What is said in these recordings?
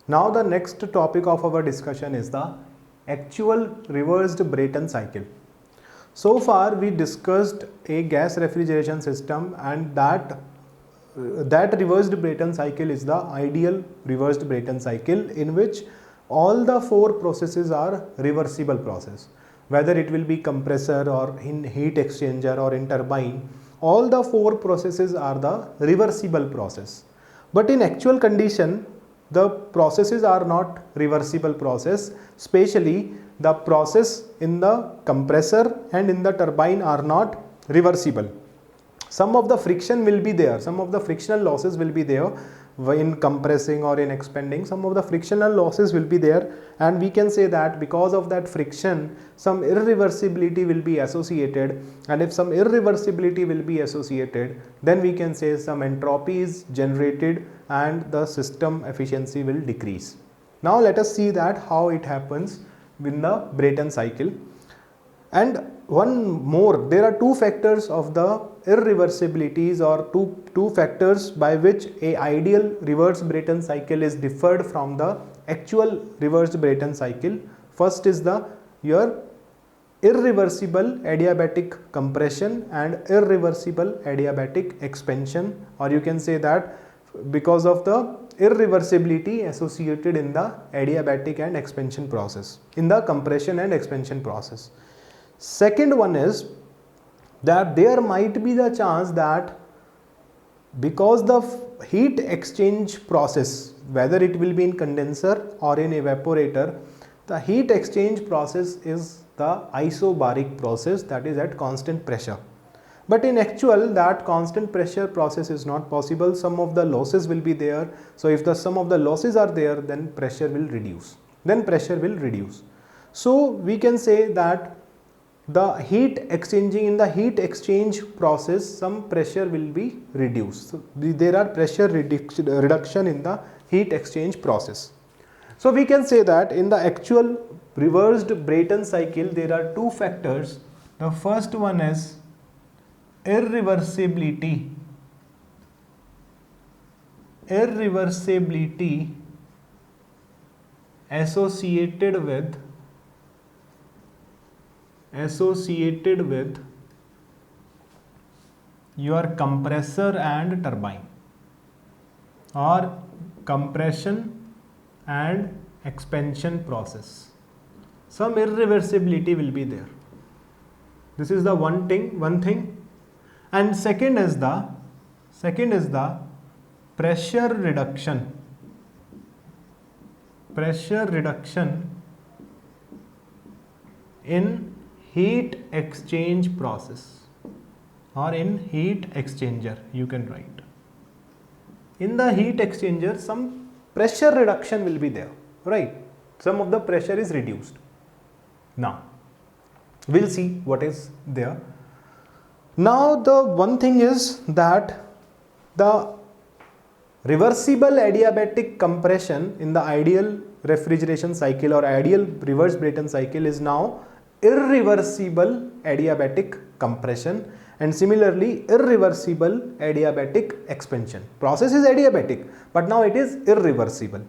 Now the next topic of our discussion is the actual reversed Brayton cycle. So far we discussed a gas refrigeration system, and that reversed Brayton cycle is the ideal reversed Brayton cycle, in which all the four processes are reversible process. Whether it will be compressor or in heat exchanger or in turbine, all the four processes are the reversible process. But in actual condition, the processes are not reversible process, especially the process in the compressor and in the turbine are not reversible. Some of the friction will be there, some of the frictional losses will be there in compressing or in expanding. Some of the frictional losses will be there, and we can say that because of that friction some irreversibility will be associated, and if some irreversibility will be associated, then we can say some entropy is generated and the system efficiency will decrease. Now let us see that how it happens in the Brayton cycle. And one more, there are two factors of the irreversibilities, or two factors by which a ideal reverse Brayton cycle is differed from the actual reversed Brayton cycle. First is your irreversible adiabatic compression and irreversible adiabatic expansion, or you can say that because of the irreversibility associated in the adiabatic and expansion process, in the compression and expansion process. Second one is that there might be the chance that because the heat exchange process, whether it will be in condenser or in evaporator, the heat exchange process is the isobaric process, that is at constant pressure. But in actual, that constant pressure process is not possible. Some of the losses will be there. So if the sum of the losses are there, then pressure will reduce. So we can say that the heat exchanging, in the heat exchange process, some pressure will be reduced. So there are pressure reduction in the heat exchange process. So we can say that in the actual reversed Brayton cycle there are two factors. The first one is irreversibility associated with your compressor and turbine, or compression and expansion process. Some irreversibility will be there. This is the one thing. And second is the pressure reduction in heat exchange process, or in heat exchanger, you can write. In the heat exchanger some pressure reduction will be there, right? Some of the pressure is reduced. Now we'll see what is there. Now the one thing is that the reversible adiabatic compression in the ideal refrigeration cycle or ideal reverse Brayton cycle is now irreversible adiabatic compression, and similarly irreversible adiabatic expansion. Process is adiabatic, but now it is irreversible.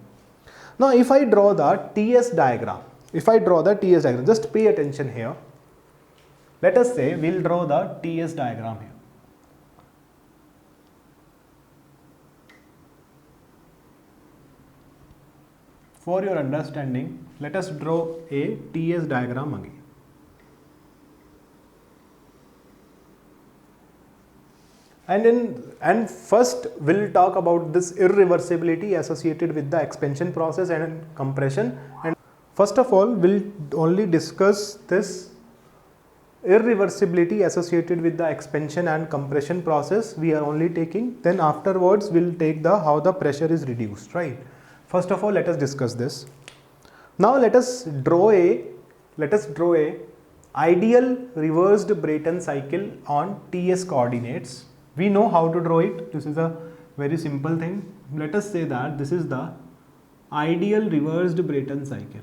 Now if I draw the TS diagram, just pay attention here. Let us say we'll draw the TS diagram here. For your understanding, let us draw a TS diagram again. And first we'll talk about this irreversibility associated with the expansion process and compression. And first of all, we'll only discuss this irreversibility associated with the expansion and compression process. We are only taking, then afterwards we'll take the how the pressure is reduced, right? First of all, let us discuss this. Now let us draw a ideal reversed Brayton cycle on TS coordinates. We know how to draw it. This is a very simple thing. Let us say that this is the ideal reversed Brayton cycle.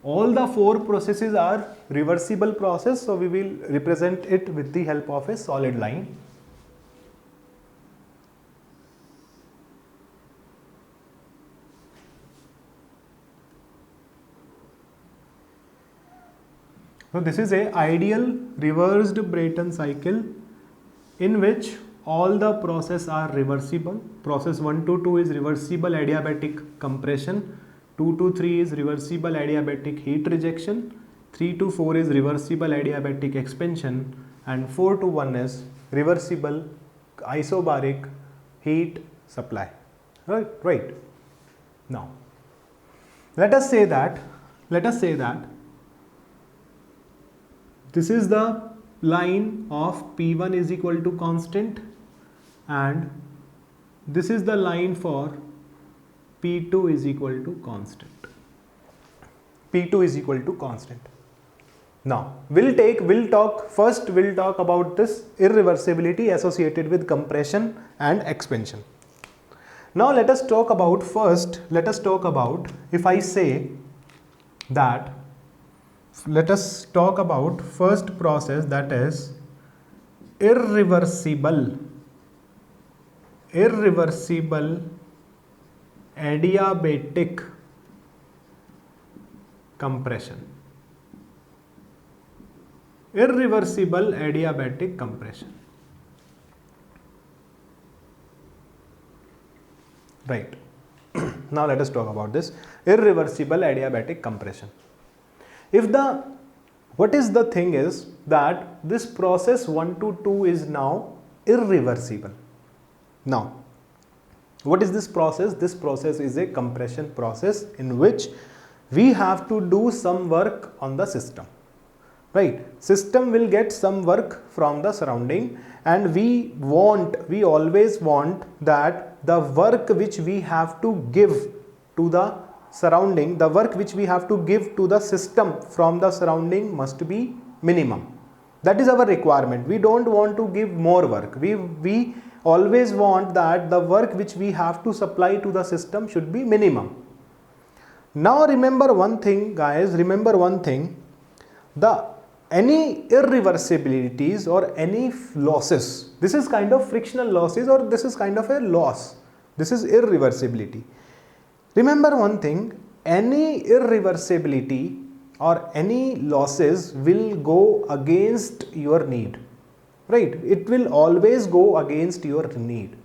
All the four processes are reversible process, so we will represent it with the help of a solid line. So this is a ideal reversed Brayton cycle in which all the processes are reversible. Process 1 to 2 is reversible adiabatic compression, 2 to 3 is reversible adiabatic heat rejection, 3 to 4 is reversible adiabatic expansion, and 4 to 1 is reversible isobaric heat supply. Right. Now, let us say that this is the line of P1 is equal to constant and this is the line for P2 is equal to constant. P2 is equal to constant. Now, we'll talk about this irreversibility associated with compression and expansion. Now let us talk about if I say that, let us talk about first process, that is irreversible adiabatic compression. Irreversible adiabatic compression. Right. Now let us talk about this irreversible adiabatic compression. What is the thing is that this process 1 to 2 is now irreversible. Now, what is this process? This process is a compression process in which we have to do some work on the system. Right, system will get some work from the surrounding, and we always want that the work which we have to give to the surrounding, the work which we have to give to the system from the surrounding must be minimum. That is our requirement. We don't want to give more work. We always want that the work which we have to supply to the system should be minimum. Now remember one thing, guys, any irreversibilities or any losses, this is kind of frictional losses or this is kind of a loss, this is irreversibility. Remember one thing, any irreversibility or any losses will go against your need, right? It will always go against your need.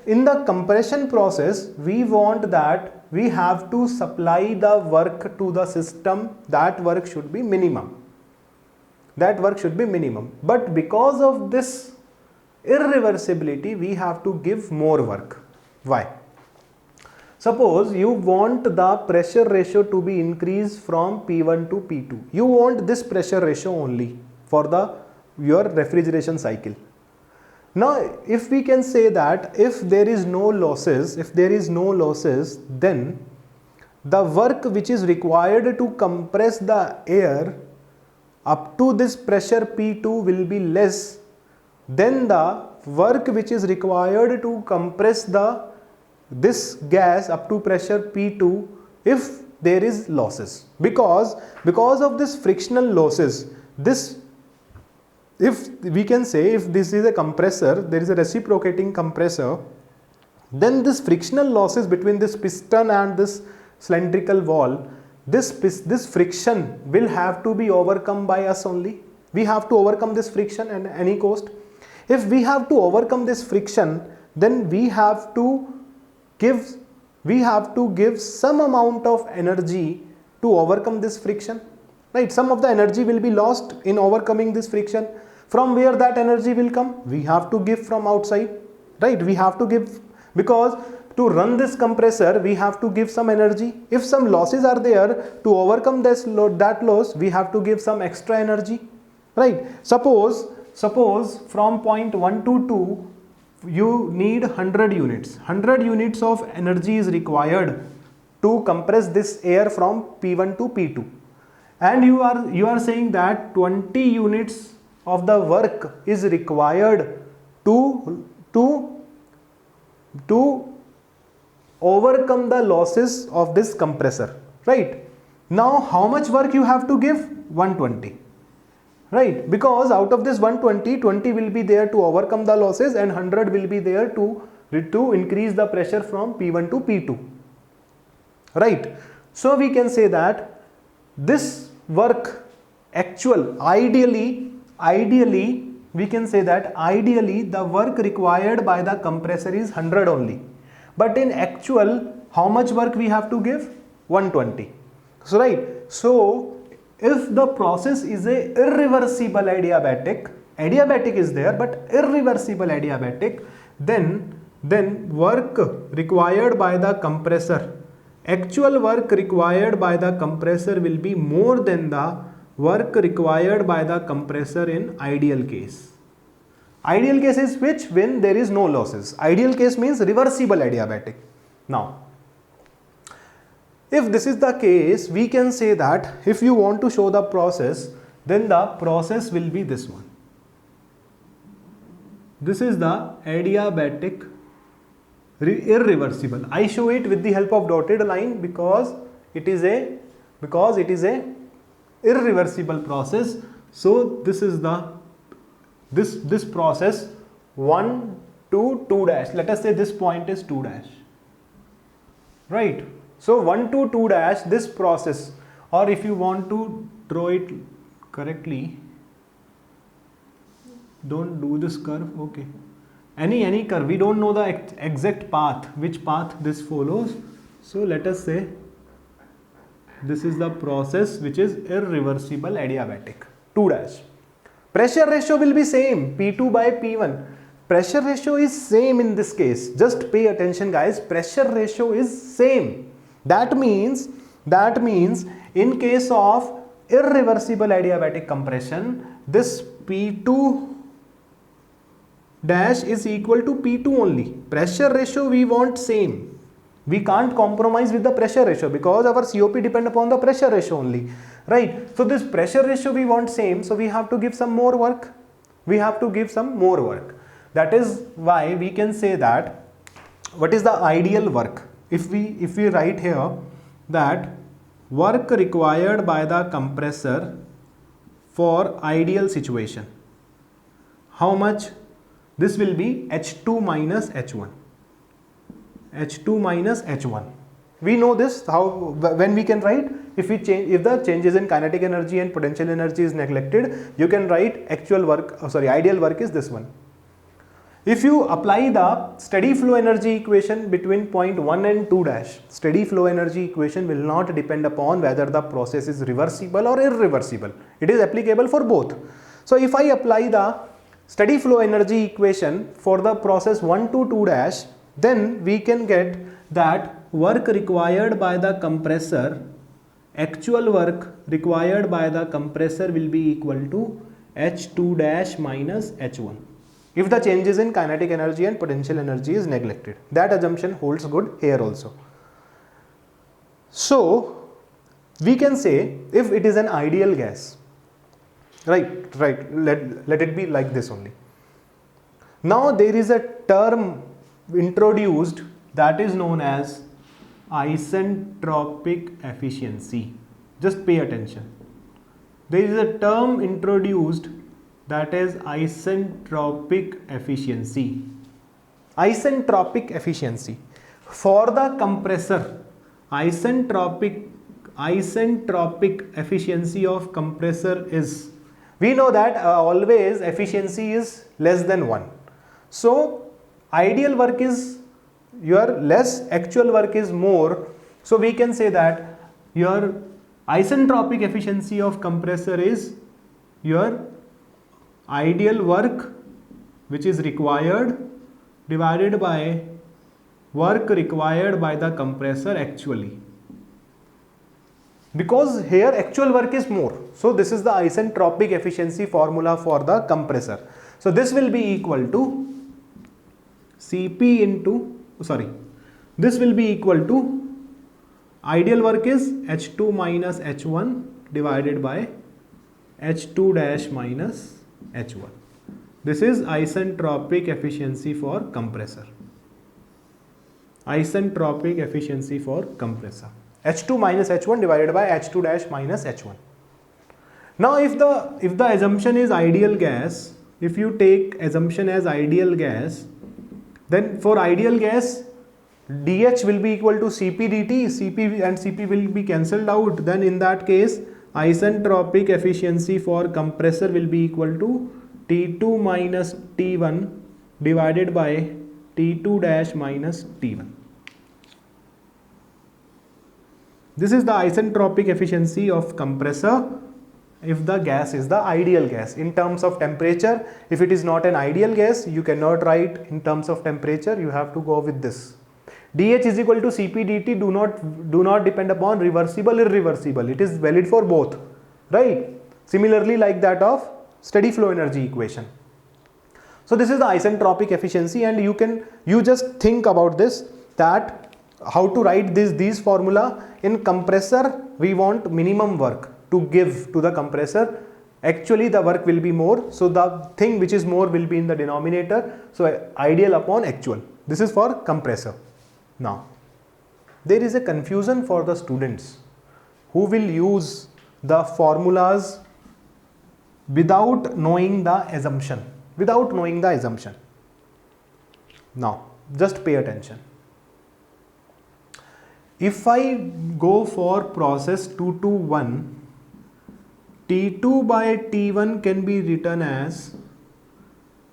In the compression process, we want that we have to supply the work to the system. That work should be minimum. But because of this irreversibility, we have to give more work. Why? Suppose you want the pressure ratio to be increased from P1 to P2. You want this pressure ratio only for your refrigeration cycle. Now, if we can say that if there is no losses, then the work which is required to compress the air up to this pressure P2 will be less than the work which is required to compress this gas up to pressure P2 if there is losses. Because of this frictional losses, if we can say if this is a compressor, there is a reciprocating compressor, then this frictional losses between this piston and this cylindrical wall, this friction will have to be overcome by us only. We have to overcome this friction at any cost. If we have to overcome this friction, then we have to give some amount of energy to overcome this friction. Right, some of the energy will be lost in overcoming this friction. From where that energy will come? We have to give from outside. Right, we have to give, because to run this compressor we have to give some energy. If some losses are there, to overcome that loss we have to give some extra energy. Right, suppose from point 1 to 2 you need 100 units. 100 units of energy is required to compress this air from P1 to P2. And you are saying that 20 units of the work is required to overcome the losses of this compressor, right? Now how much work you have to give? 120, right? Because out of this 120, 20 will be there to overcome the losses and 100 will be there to increase the pressure from P1 to P2, right? So we can say that this work, ideally we can say that ideally the work required by the compressor is 100 only, but in actual how much work we have to give? 120. So right, so if the process is a irreversible adiabatic is there but irreversible adiabatic, then work required by the compressor, actual work required by the compressor will be more than the work required by the compressor in ideal case. Ideal case is which? When there is no losses. Ideal case means reversible adiabatic. Now, if this is the case, we can say that if you want to show the process, then the process will be this one. This is the adiabatic irreversible. I show it with the help of dotted line because it is a irreversible process. So this is the this process 1 to 2 dash. Let us say this point is 2 dash. Right. So 1 to 2 dash, this process, or if you want to draw it correctly, don't do this curve, okay. Any curve, we don't know the exact path, which path this follows. So let us say this is the process which is irreversible adiabatic, 2 dash. Pressure ratio will be same, P2 by P1. Pressure ratio is same in this case. Just pay attention guys, pressure ratio is same. That means in case of irreversible adiabatic compression, this P2 dash is equal to P2 only. Pressure ratio we want same. We can't compromise with the pressure ratio because our COP depend upon the pressure ratio only, right? So this pressure ratio we want same, so we have to give some more work. That is why we can say that what is the ideal work? If we write here that work required by the compressor for ideal situation, how much? This will be H2 minus H1. H2 minus H1. We know this how when we can write, if the changes in kinetic energy and potential energy is neglected, you can write actual work, ideal work is this one. If you apply the steady flow energy equation between point 1 and 2 dash, steady flow energy equation will not depend upon whether the process is reversible or irreversible. It is applicable for both. So if I apply the steady flow energy equation for the process 1 to 2 dash, then we can get that work required by the compressor, actual work required by the compressor will be equal to H2 dash minus H1. If the changes in kinetic energy and potential energy is neglected. That assumption holds good here also. So we can say if it is an ideal gas, right, let it be like this only. Now there is a term introduced that is known as isentropic efficiency. Just pay attention. There is a term introduced that is isentropic efficiency. Isentropic efficiency. For the compressor, isentropic efficiency of compressor is, we know that always efficiency is less than 1. So ideal work is your less, actual work is more. So we can say that your isentropic efficiency of compressor is your ideal work which is required divided by work required by the compressor actually. Because here actual work is more. So this is the isentropic efficiency formula for the compressor. So this will be equal to Cp into, this will be equal to ideal work is H2 minus H1 divided by H2 dash minus H1. This is isentropic efficiency for compressor. Isentropic efficiency for compressor. H2 minus H1 divided by H2 dash minus H1. Now if the assumption is ideal gas, if you take assumption as ideal gas, then for ideal gas dH will be equal to Cp dt, Cp and Cp will be cancelled out. Then in that case isentropic efficiency for compressor will be equal to T2 minus T1 divided by T2 dash minus T1. This is the isentropic efficiency of compressor if the gas is the ideal gas. In terms of temperature, if it is not an ideal gas, you cannot write in terms of temperature, you have to go with this. dH is equal to Cp dt do not depend upon reversible, irreversible. It is valid for both, right? Similarly like that of steady flow energy equation. So this is the isentropic efficiency, and you just think about this, that how to write these formula. In compressor we want minimum work to give to the compressor. Actually the work will be more, so the thing which is more will be in the denominator, so ideal upon actual. This is for compressor. Now there is a confusion for the students who will use the formulas without knowing the assumption. Now just pay attention. If I go for process 2 to 1, T2 by T1 can be written as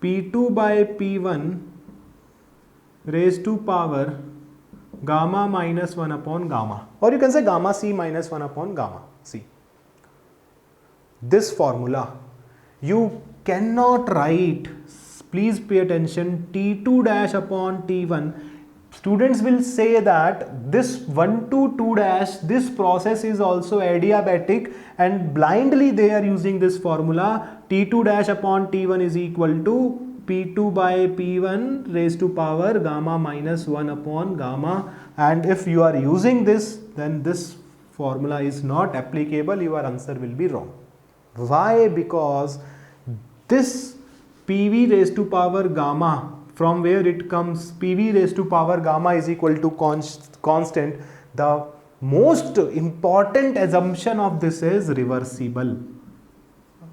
P2 by P1 raised to power gamma minus 1 upon gamma, or you can say gamma C minus 1 upon gamma C. This formula you cannot write, please pay attention, T2 dash upon T1. Students will say that this 1 to 2 dash, this process is also adiabatic, and blindly they are using this formula. T2 dash upon T1 is equal to P2 by P1 raised to power gamma minus 1 upon gamma, and if you are using this, then this formula is not applicable, your answer will be wrong. Why? Because this PV raised to power gamma, from where it comes, PV raised to power gamma is equal to constant. The most important assumption of this is reversible.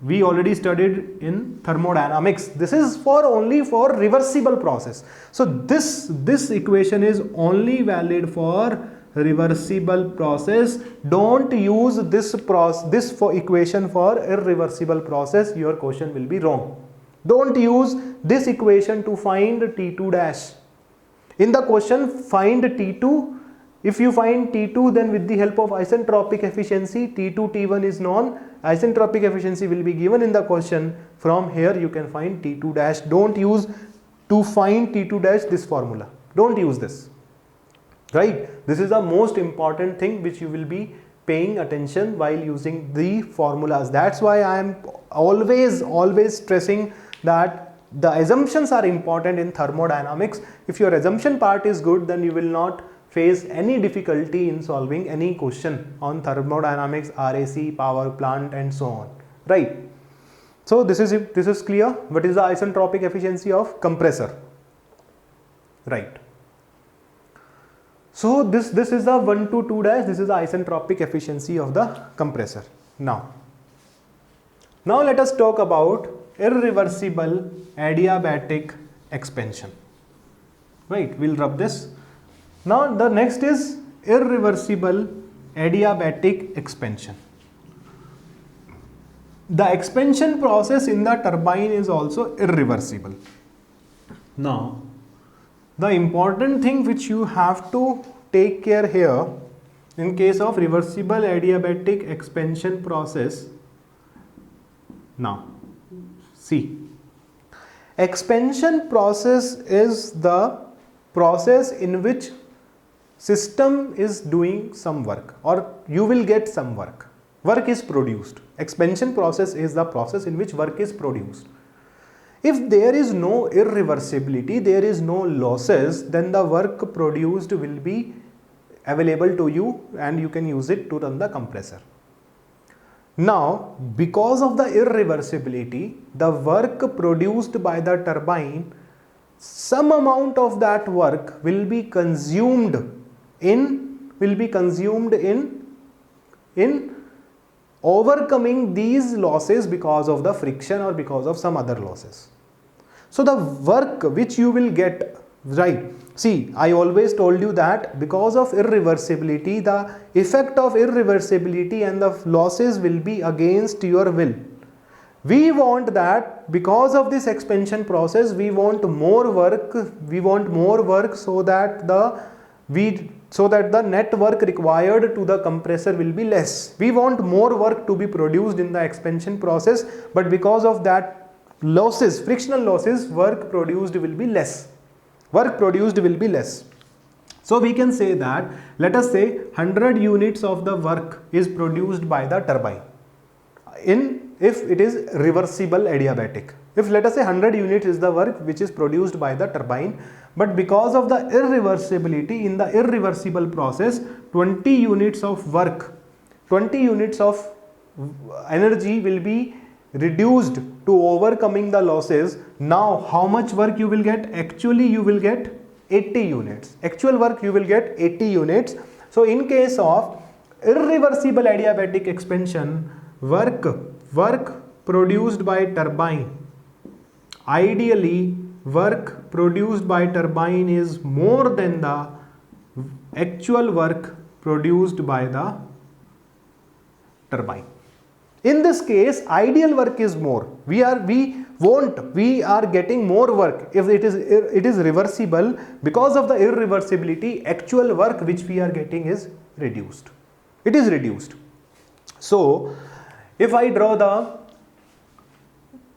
We already studied in thermodynamics. This is only for reversible process. So this equation is only valid for reversible process. Don't use this equation for irreversible process. Your question will be wrong. Don't use this equation to find T2 dash. In the question, find T2. If you find T2, then with the help of isentropic efficiency, T2, T1 is known. Isentropic efficiency will be given in the question. From here you can find T2 dash. Don't use to find T2 dash this formula. Don't use this. Right? This is the most important thing which you will be paying attention while using the formulas. That's why I am always stressing that the assumptions are important in thermodynamics. If your assumption part is good, then you will not face any difficulty in solving any question on thermodynamics, RAC, power plant and so on, right? So this is clear. What is the isentropic efficiency of compressor, right? So this is the 1 to 2 dash, this is the isentropic efficiency of the compressor. Now let us talk about irreversible adiabatic expansion, right? We'll rub this. Now the next is irreversible adiabatic expansion. The expansion process in the turbine is also irreversible. Now the important thing which you have to take care here, in case of reversible adiabatic expansion process, now see, expansion process is the process in which system is doing some work, or you will get some work. Work is produced. Expansion process is the process in which work is produced. If there is no irreversibility, there is no losses, then the work produced will be available to you and you can use it to run the compressor. Now, because of the irreversibility, the work produced by the turbine, some amount of that work will be consumed in overcoming these losses because of the friction or because of some other losses. So the work which you will get Right. See, I always told you that because of irreversibility, the effect of irreversibility and the losses will be against your will. We want that because of this expansion process, we want more work so that the net work required to the compressor will be less. We want more work to be produced in the expansion process, but because of that losses, frictional losses, work produced will be less. So we can say that, let us say 100 units of the work is produced by the turbine if it is reversible adiabatic. If let us say 100 units is the work which is produced by the turbine, but because of the irreversibility in the irreversible process, 20 units of work, 20 units of energy will be reduced to overcoming the losses. Now how much work you will get? Actually you will get 80 units. Actual work you will get 80 units. So in case of irreversible adiabatic expansion, work produced by turbine, ideally work produced by turbine is more than the actual work produced by the turbine. In this case, ideal work is more. We are getting more work if it is reversible. Because of the irreversibility, actual work which we are getting is reduced. It is reduced. So if I draw the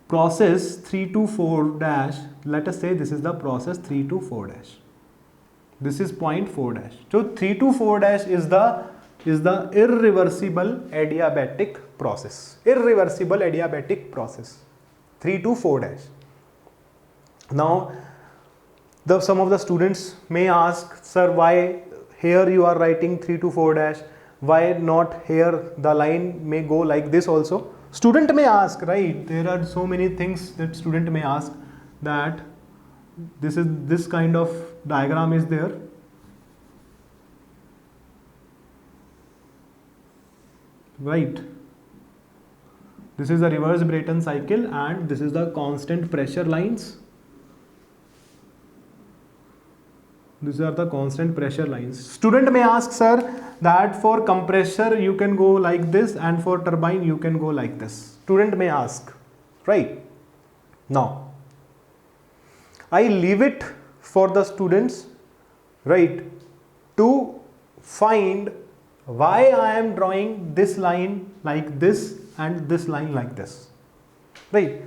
process 324 dash, let us say this is the process 324 dash. This is point 4 dash. So 324 dash is the irreversible adiabatic process. Irreversible adiabatic process 324 dash. Now some of the students may ask, sir, why here you are writing 324 dash, why not here the line may go like this also? Student may ask, right? There are so many things that student may ask, that this kind of diagram is there. Right, this is the reverse Brayton cycle and this is the constant pressure lines. These are the constant pressure lines. Student may ask, sir, that for compressor you can go like this and for turbine you can go like this. Student may ask, right? Now I leave it for the students, right, to find why I am drawing this line like this and this line like this, right?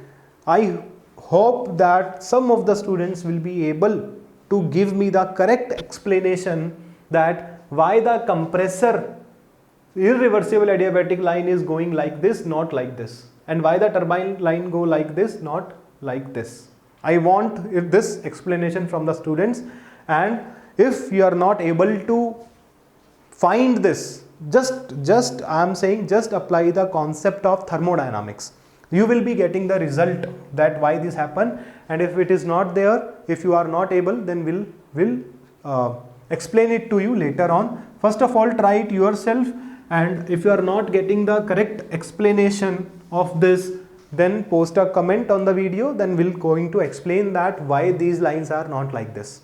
I hope that some of the students will be able to give me the correct explanation that why the compressor irreversible adiabatic line is going like this, not like this, and why the turbine line go like this, not like this. I want this explanation from the students, and if you are not able to find this, just I am saying, just apply the concept of thermodynamics. You will be getting the result that why this happened, and if it is not there, if you are not able, then we'll explain it to you later on. First of all, try it yourself, and if you are not getting the correct explanation of this, then post a comment on the video, then we'll going to explain that why these lines are not like this.